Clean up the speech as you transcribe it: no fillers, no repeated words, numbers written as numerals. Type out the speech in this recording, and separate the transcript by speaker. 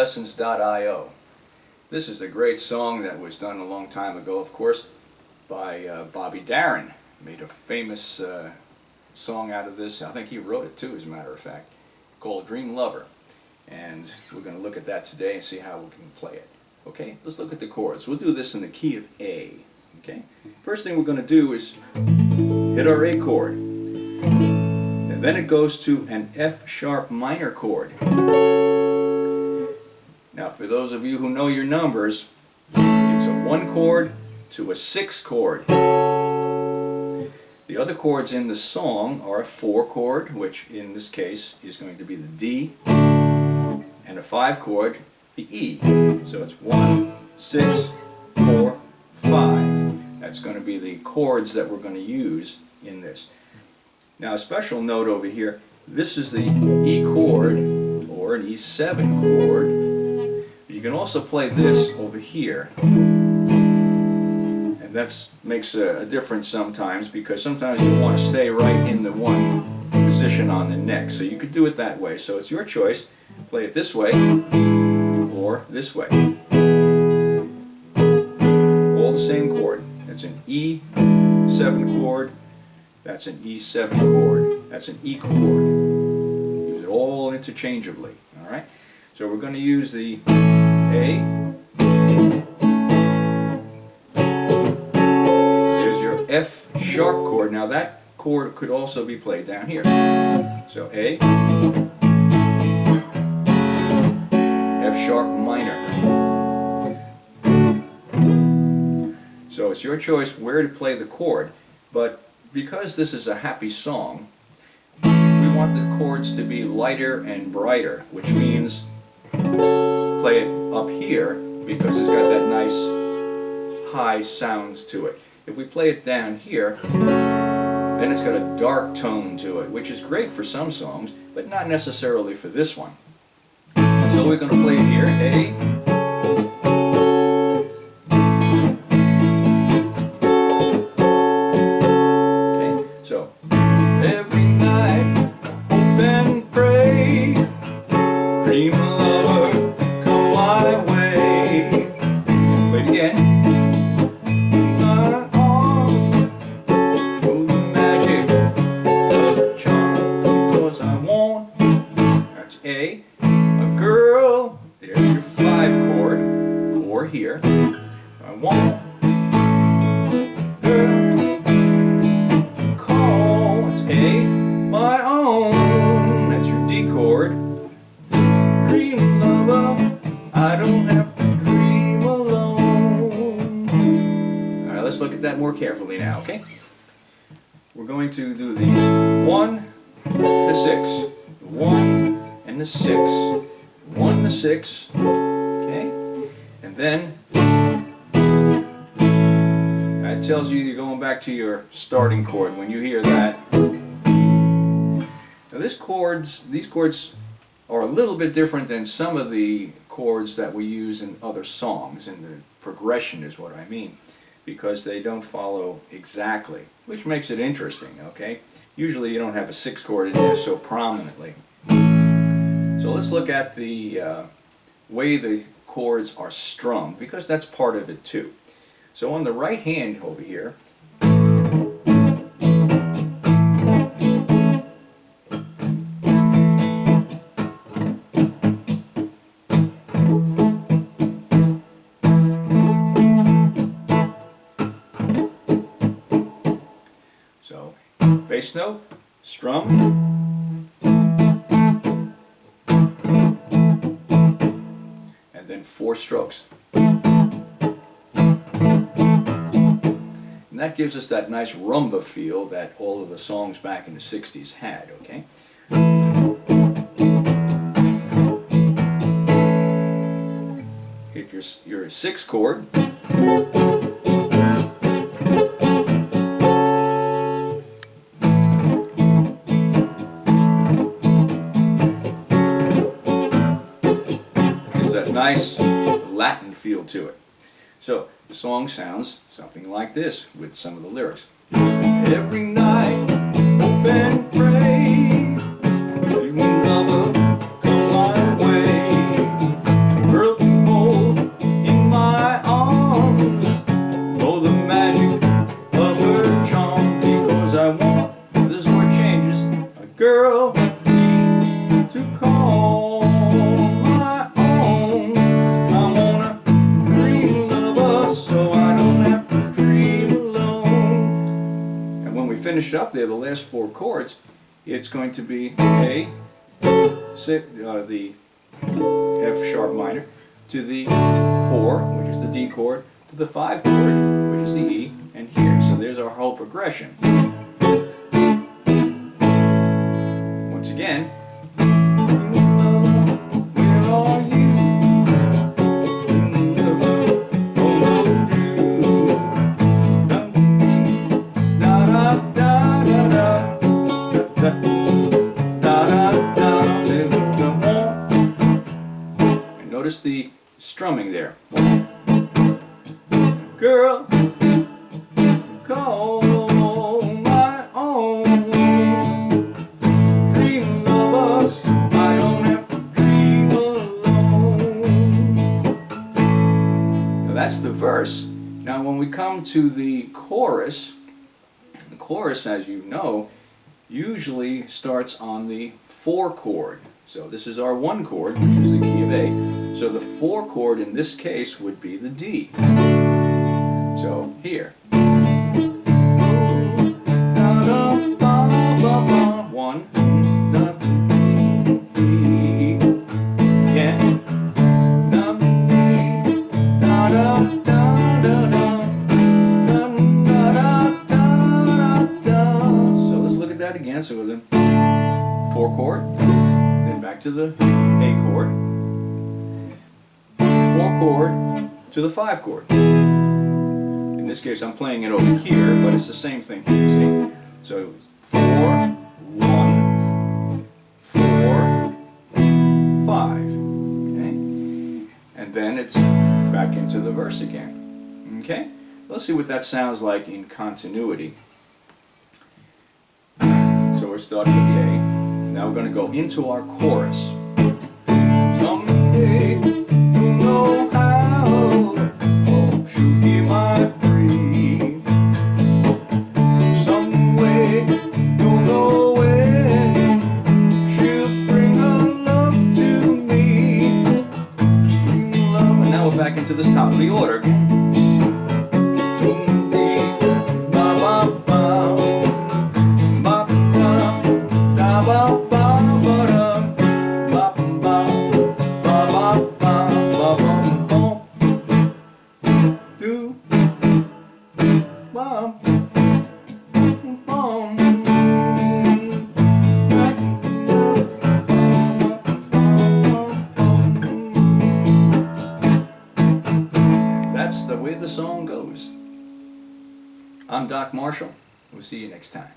Speaker 1: chordlessons.io. This is a great song that was done a long time ago, of course, by Bobby Darin. Made a famous song out of this. I think he wrote it too, as a matter of fact, called Dream Lover. And we're going to look at that today and see how we can play it. Okay, let's look at the chords. We'll do this in the key of A. Okay, first thing we're going to do is hit our A chord. And then it goes to an F sharp minor chord. Now, for those of you who know your numbers, it's a 1 chord to a 6 chord. The other chords in the song are a 4 chord, which in this case is going to be the D, and a 5 chord, the E. So it's 1, 6, 4, 5. That's going to be the chords that we're going to use in this. Now, a special note over here, this is the E chord, or an E7 chord. You can also play this over here. And that makes a difference sometimes, because sometimes you want to stay right in the one position on the neck. So you could do it that way. So it's your choice. Play it this way or this way. All the same chord. That's an E7 chord. That's an E7 chord. That's an E chord. Use it all interchangeably. All right. So we're going to use the A. There's your F sharp chord. Now that chord could also be played down here. So A, F sharp minor. So it's your choice where to play the chord, but because this is a happy song, we want the chords to be lighter and brighter, which means play it up here because it's got that nice high sound to it. If we play it down here, then it's got a dark tone to it, which is great for some songs, but not necessarily for this one. So we're going to play it here, A. Okay, so every night hope and pray, dream lover, come my way. Play it again. My arms hold the magic of the charm, because I want. That's A. A girl, there's your 5 chord, or here. I want girl to call. That's A. My own, that's your D chord. Dream lover, I don't have to dream alone. Alright, let's look at that more carefully now, okay? We're going to do the 1, the 6, 1 and the 6, 1 to 6, okay? And then that tells you you're going back to your starting chord when you hear that. Now these chords are a little bit different than some of the chords that we use in other songs, and the progression is what I mean, because they don't follow exactly, which makes it interesting, okay? Usually you don't have a 6 chord in there so prominently. So let's look at the way the chords are strummed, because that's part of it too. So on the right hand over here, so bass note, strum, and then 4 strokes. And that gives us that nice rumba feel that all of the songs back in the 60s had, okay? Hit your 6 chord. Nice Latin feel to it. So the song sounds something like this with some of the lyrics. Every night hope and pray, dream lover, come my way. finish it up there, the last 4 chords, it's going to be A, the F sharp minor, to the 4, which is the D chord, to the 5 chord, which is the E, and here. So there's our whole progression. Once again, where are you? And notice the strumming there. Girl, call my own. Dream of us, I don't have to dream alone. Now that's the verse. Now when we come to the chorus, as you know, usually starts on the 4 chord. So this is our 1 chord, which is the key of A. So the 4 chord in this case would be the D. So here. 1, D, yeah. So let's look at that again. So then 4 chord, then back to the A chord, 4 chord to the 5 chord. In this case, I'm playing it over here, but it's the same thing here, see? So 4, 1, 4, 5. Okay? And then it's back into the verse again. Okay? Let's see what that sounds like in continuity. So we're starting with the A. Now we're going to go into our chorus. Someday you'll know how. Oh, she'll hear my plea. Some way you'll know when. She'll bring her love to me. Bring love. And now we're back into this top of the order. That's the way the song goes. I'm Doc Marshall. We'll see you next time.